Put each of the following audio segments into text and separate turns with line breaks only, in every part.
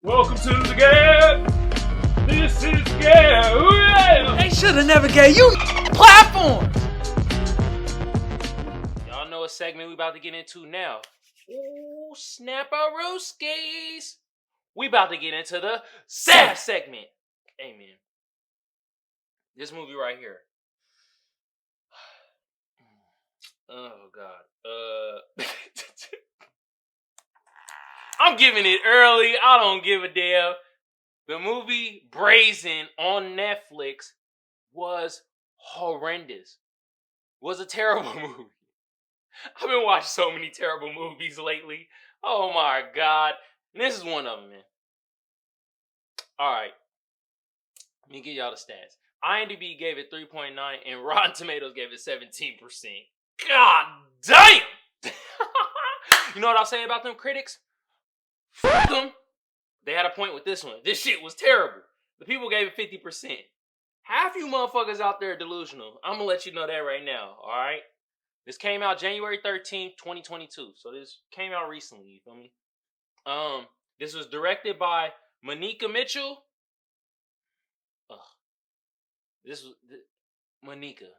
Welcome to the G.A.B. This is G.A.B.
They should have never gave you platforms.
Y'all know a segment we about to get into now. Ooh, snapper-rooskies. We about to get into the SAF segment. Hey, man. This movie right here. Oh, God. I'm giving it early. I don't give a damn. The movie Brazen on Netflix was horrendous. Was a terrible movie. I've been watching so many terrible movies lately. Oh my God. And this is one of them, man. Alright. Let me give y'all the stats. IMDb gave it 3.9 and Rotten Tomatoes gave it 17%. God damn! You know what I'll say about them critics? Fuck them. They had a point with this one. This shit was terrible. The people gave it 50%. Half you motherfuckers out there are delusional. I'm gonna let you know that right now, alright? This came out January 13th, 2022. So this came out recently, you feel me? This was directed by Monica Mitchell. This was Monica.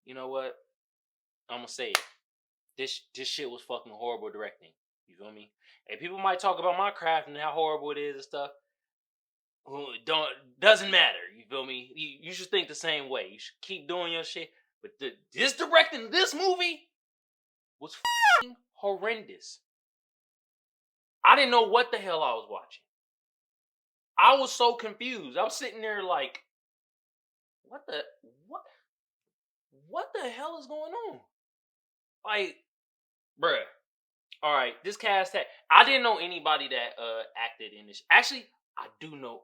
You know what? I'm gonna say it. This shit was fucking horrible directing. You feel me? And people might talk about my craft and how horrible it is and stuff. Doesn't matter. You feel me? You should think the same way. You should keep doing your shit. But this directing this movie was fucking horrendous. I didn't know what the hell I was watching. I was so confused. I was sitting there like, what the hell is going on? Like, bruh. All right, this cast had. I didn't know anybody that acted in this. Actually, I knew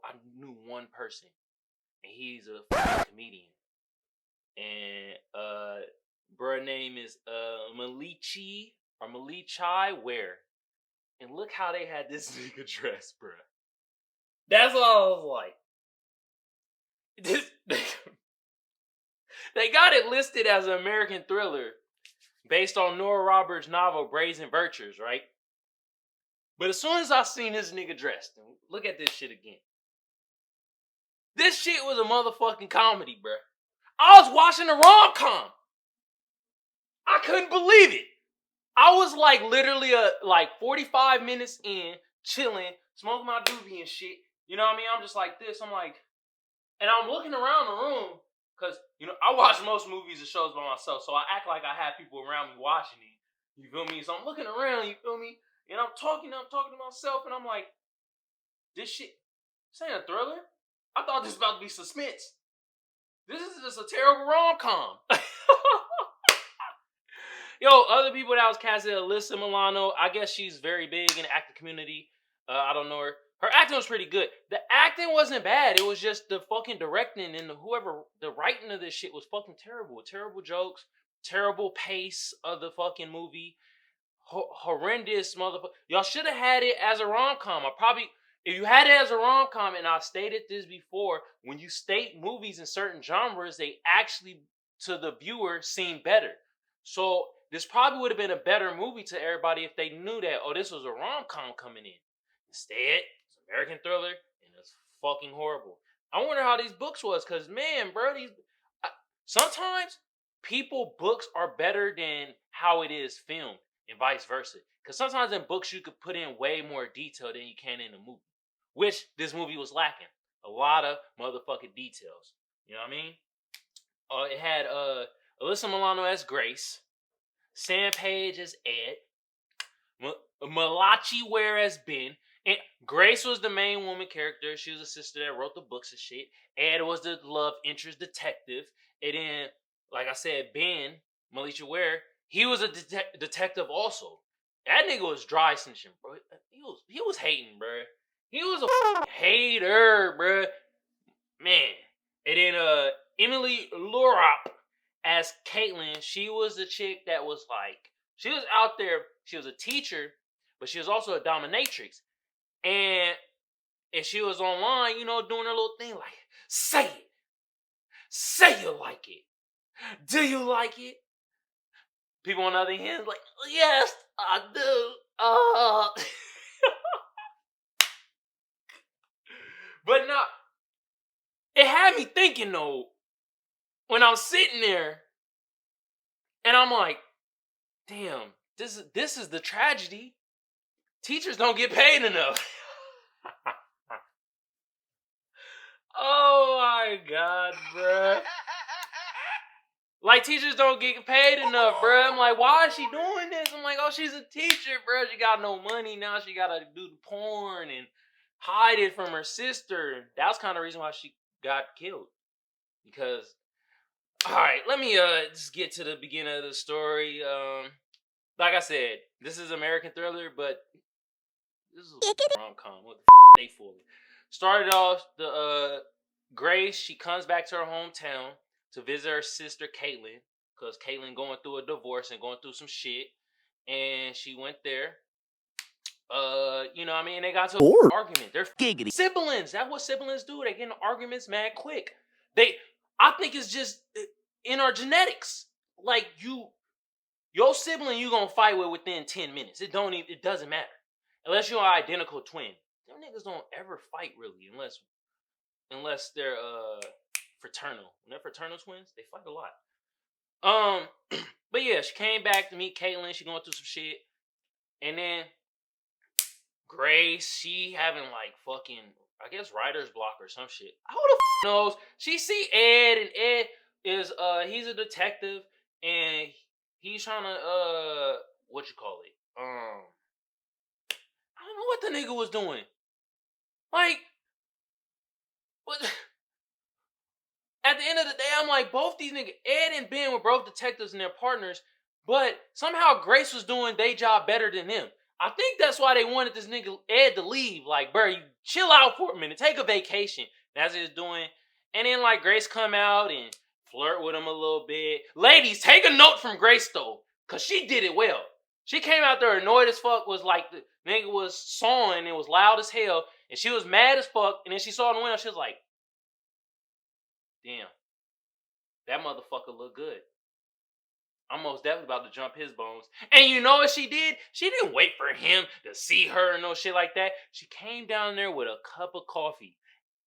one person, and he's a comedian. And bruh name is Malichi Ware. And look how they had this nigga dressed, bruh. That's all I was like. They got it listed as an American thriller based on Nora Roberts' novel Brazen Virtues, right? But as soon as I seen this nigga dressed, look at this shit again. This shit was a motherfucking comedy, bruh. I was watching a rom-com. I couldn't believe it. I was like literally 45 minutes in, chilling, smoking my doobie and shit. You know what I mean? I'm just like this. I'm like, and I'm looking around the room because, you know, I watch most movies and shows by myself, so I act like I have people around me watching it. You feel me? So I'm looking around, you feel me? And I'm talking to myself, and I'm like, this ain't a thriller. I thought this was about to be suspense. This is just a terrible rom-com. Yo, other people that was casted, Alyssa Milano, I guess she's very big in the acting community. I don't know her. Her acting was pretty good. The acting wasn't bad. It was just the fucking directing and the writing of this shit was fucking terrible. Terrible jokes, terrible pace of the fucking movie. Horrendous motherfucker. Y'all should have had it as a rom-com. If you had it as a rom-com, and I've stated this before, when you state movies in certain genres, they actually, to the viewer, seem better. So this probably would have been a better movie to everybody if they knew that, oh, this was a rom-com coming in. Instead, it's an American thriller, and it's fucking horrible. I wonder how these books was, because, man, bro, sometimes books are better than how it is filmed, and vice versa. Because sometimes in books, you could put in way more detail than you can in a movie. Which this movie was lacking. A lot of motherfucking details. You know what I mean? It had Alyssa Milano as Grace. Sam Page as Ed. Malachi Ware as Ben. And Grace was the main woman character. She was a sister that wrote the books and shit. Ed was the love interest detective. And then, like I said, Ben, Malachi Ware, he was a detective also. That nigga was dry snitching, bro. He was hating, bro. He was a hater, bro. Man. And then Emily Lorop as Caitlin, she was the chick that was like, she was out there, she was a teacher, but she was also a dominatrix. And she was online, you know, doing her little thing like, say it. Say you like it. Do you like it? People on the other hand like, yes, I do. But no, it had me thinking though, when I'm sitting there, and I'm like, damn, this is the tragedy. Teachers don't get paid enough. Oh my God, bruh. Like, teachers don't get paid enough, bruh. I'm like, why is she doing this? I'm like, oh, she's a teacher, bruh. She got no money. Now she got to do the porn and hide it from her sister. That's kind of the reason why she got killed. Because, all right, let me just get to the beginning of the story. Like I said, this is American Thriller, but this is a rom-com. What the they for? Started off, the Grace, she comes back to her hometown to visit her sister Caitlin, because Caitlin going through a divorce and going through some shit. And she went there. You know what I mean? They got to an argument. They're giggity siblings. That's what siblings do. They get in arguments mad quick. I think it's just in our genetics. Like, your sibling you gonna fight with within 10 minutes. It doesn't matter. Unless you're an identical twin. Them niggas don't ever fight really unless they're fraternal. When they're fraternal twins, they fight a lot. But yeah, she came back to meet Caitlin. She going through some shit. And then Grace, she having like fucking, I guess, writer's block or some shit. Who the knows? She see Ed, and Ed is he's a detective, and he's trying to what you call it? I don't know what the nigga was doing. Like, what? At the end of the day, I'm like, both these niggas, Ed and Ben were both detectives and their partners, but somehow Grace was doing their job better than them. I think that's why they wanted this nigga Ed to leave. Like, bro, you chill out for a minute, take a vacation. That's what he's doing. And then like Grace come out and flirt with him a little bit. Ladies, take a note from Grace though, cause she did it well. She came out there annoyed as fuck, was like the nigga was sawing, it was loud as hell, and she was mad as fuck. And then she saw in the window, she was like, damn, that motherfucker look good. I'm most definitely about to jump his bones. And you know what she did? She didn't wait for him to see her and no shit like that. She came down there with a cup of coffee.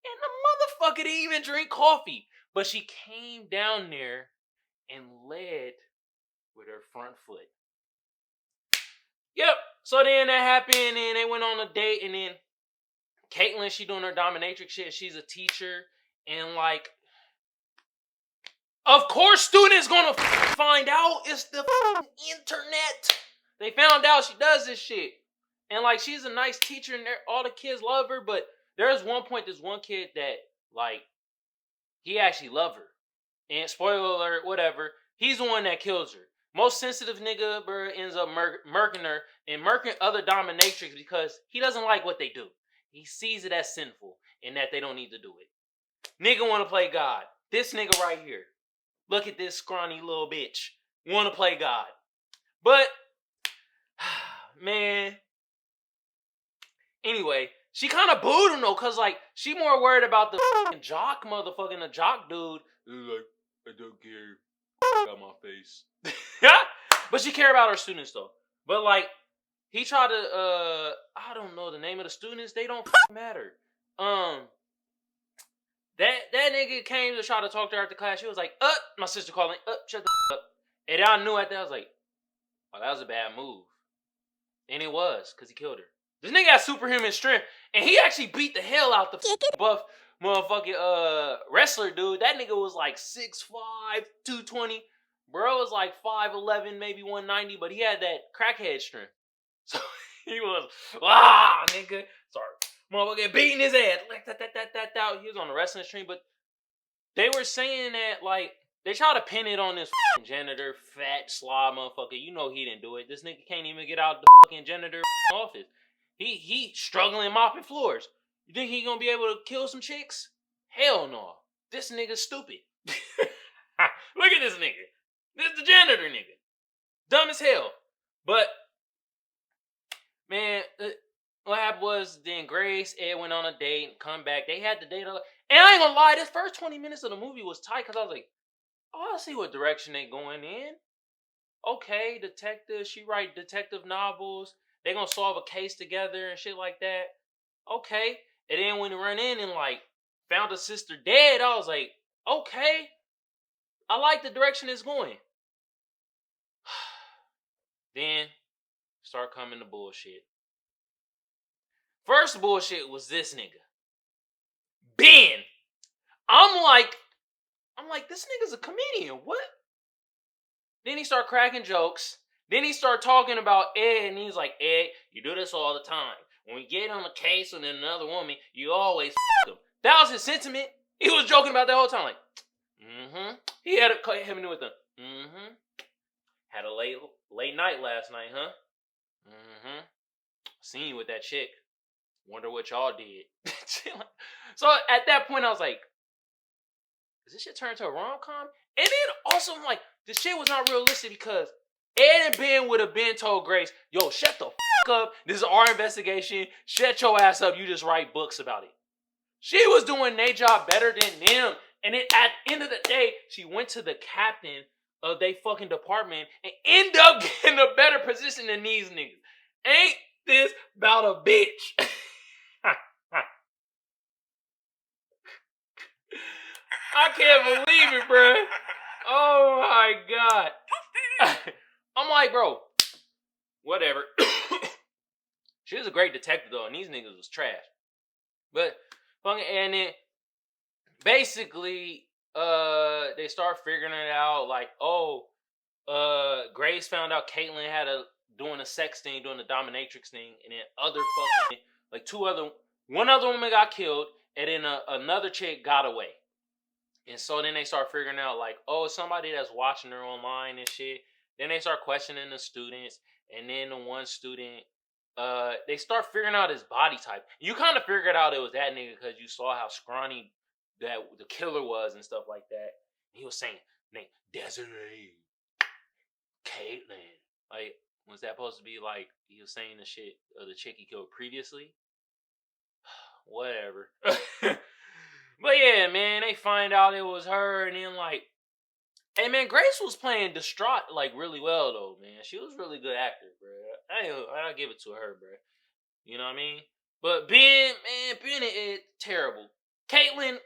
And the motherfucker didn't even drink coffee. But she came down there and led with her front foot. Yep. So then that happened, and they went on a date, and then Caitlin, she doing her dominatrix shit. She's a teacher, and like, of course students gonna find out. It's the internet. They found out she does this shit. And like, she's a nice teacher and all the kids love her, but there's one point, this one kid that like, he actually loved her. And spoiler alert, whatever, he's the one that kills her. Most sensitive nigga, bro, ends up murking her and murking other dominatrix because he doesn't like what they do. He sees it as sinful and that they don't need to do it. Nigga wanna play God. This nigga right here. Look at this scrawny little bitch. Want to play God. But, man. Anyway, she kind of booed him though, because like, she more worried about the jock motherfucking the jock dude. Like, I don't care about my face. But she care about her students though. But like, he tried to, I don't know the name of the students. They don't matter. That nigga came to try to talk to her after class. She was like, my sister calling, shut the up. And I knew at that, I was like, oh, that was a bad move. And it was, because he killed her. This nigga has superhuman strength, and he actually beat the hell out the buff motherfucking wrestler dude. That nigga was like 6'5", 220. Bro was like 5'11", maybe 190, but he had that crackhead strength. So he was, nigga. Sorry. Motherfucker beating his ass. He was on the wrestling stream, but they were saying that, like, they try to pin it on this janitor, fat slob motherfucker. You know he didn't do it. This nigga can't even get out the fucking janitor office. He struggling mopping floors. You think he gonna be able to kill some chicks? Hell no. This nigga's stupid. Look at this nigga. This is the janitor nigga. Dumb as hell. But, man, what happened was then Grace, Ed went on a date, come back. They had the date. And I ain't gonna lie, this first 20 minutes of the movie was tight because I was like, oh, I see what direction they going in. Okay, detective. She write detective novels. They gonna solve a case together and shit like that. Okay. And then when he run in and like found his sister dead, I was like, okay, I like the direction it's going. Then start coming to bullshit. First bullshit was this nigga, Ben. I'm like, this nigga's a comedian. What? Then he start cracking jokes. Then he start talking about Ed, and he's like, Ed, you do this all the time. When we get on a case with another woman, you always f*** them. That was his sentiment. He was joking about that whole time, like, He had a him with them. Had a late night last night, huh? Seen you with that chick. Wonder what y'all did. So at that point, I was like, does this shit turn into a rom-com? And then also, I'm like, the shit was not realistic because Ed and Ben would have been told Grace, yo, shut the fuck up. This is our investigation. Shut your ass up. You just write books about it. She was doing their job better than them. And then at the end of the day, she went to the captain of their fucking department and ended up getting a better position than these niggas. Ain't this about a bitch? I can't believe it, bro. Oh my God. I'm like, bro, whatever. She was a great detective though, and these niggas was trash. But fucking, and then basically, they start figuring it out. Like, Grace found out Caitlyn had doing a sex thing, doing the dominatrix thing, and then other fucking one other woman got killed, and then another chick got away. And so then they start figuring out, like, somebody that's watching her online and shit. Then they start questioning the students. And then the one student, they start figuring out his body type. You kind of figured out it was that nigga because you saw how scrawny that the killer was and stuff like that. And he was saying, name Desiree, Caitlyn. Like, was that supposed to be like, he was saying the shit of the chick he killed previously? Whatever. But yeah, man, they find out it was her, and then like, hey man, Grace was playing distraught like really well though, man. She was a really good actor, bro. I'll give it to her, bro. You know what I mean? But Ben is terrible. Caitlyn,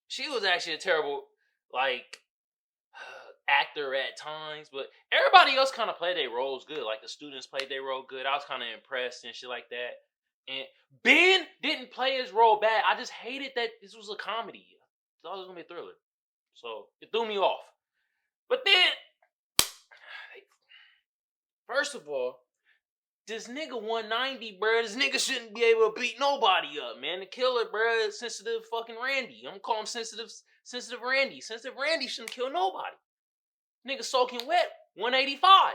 she was actually a terrible like actor at times, but everybody else kind of played their roles good. Like the students played their role good. I was kind of impressed and shit like that. And Ben didn't play his role bad. I just hated that this was a comedy. I thought it was going to be a thriller. So, it threw me off. But then, first of all, this nigga 190, bro. This nigga shouldn't be able to beat nobody up, man. The killer, bro, is sensitive fucking Randy. I'm going to call him sensitive Randy. Sensitive Randy shouldn't kill nobody. Nigga soaking wet, 185.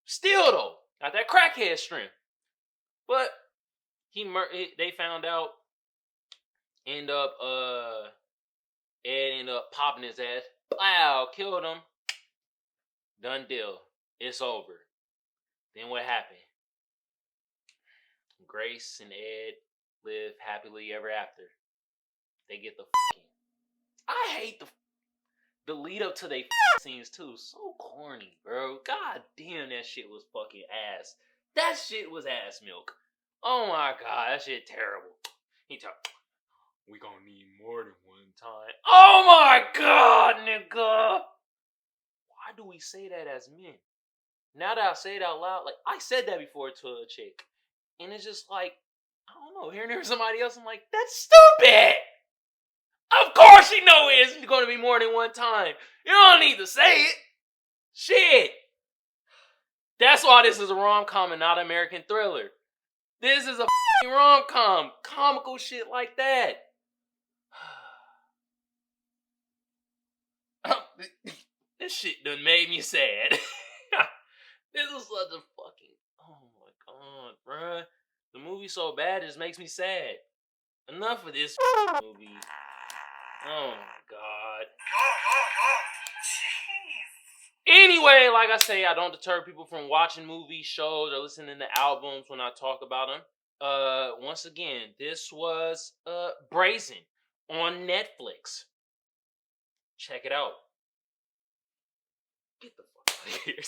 Still, though, got that crackhead strength. But they found out, Ed ended up popping his ass. Wow, killed him. Done deal. It's over. Then what happened? Grace and Ed live happily ever after. They get the fucking. I hate the lead up to they scenes too. So corny, bro. God damn, that shit was fucking ass. That shit was ass milk. Oh my God, that shit terrible. He talked, we gonna need more than one time. Oh my God, nigga. Why do we say that as men? Now that I say it out loud, like, I said that before to a chick. And it's just like, I don't know, hearing somebody else, I'm like, that's stupid. Of course you know it's going to be more than one time. You don't need to say it. Shit. That's why this is a rom-com and not an American thriller. This is a rom-com. Comical shit like that. This shit done made me sad. This is such a fucking... Oh my God, bruh. The movie's so bad it just makes me sad. Enough of this movie. Oh my God. Anyway, like I say, I don't deter people from watching movies, shows, or listening to albums when I talk about them. Once again, this was Brazen on Netflix. Check it out. Get the fuck out of here.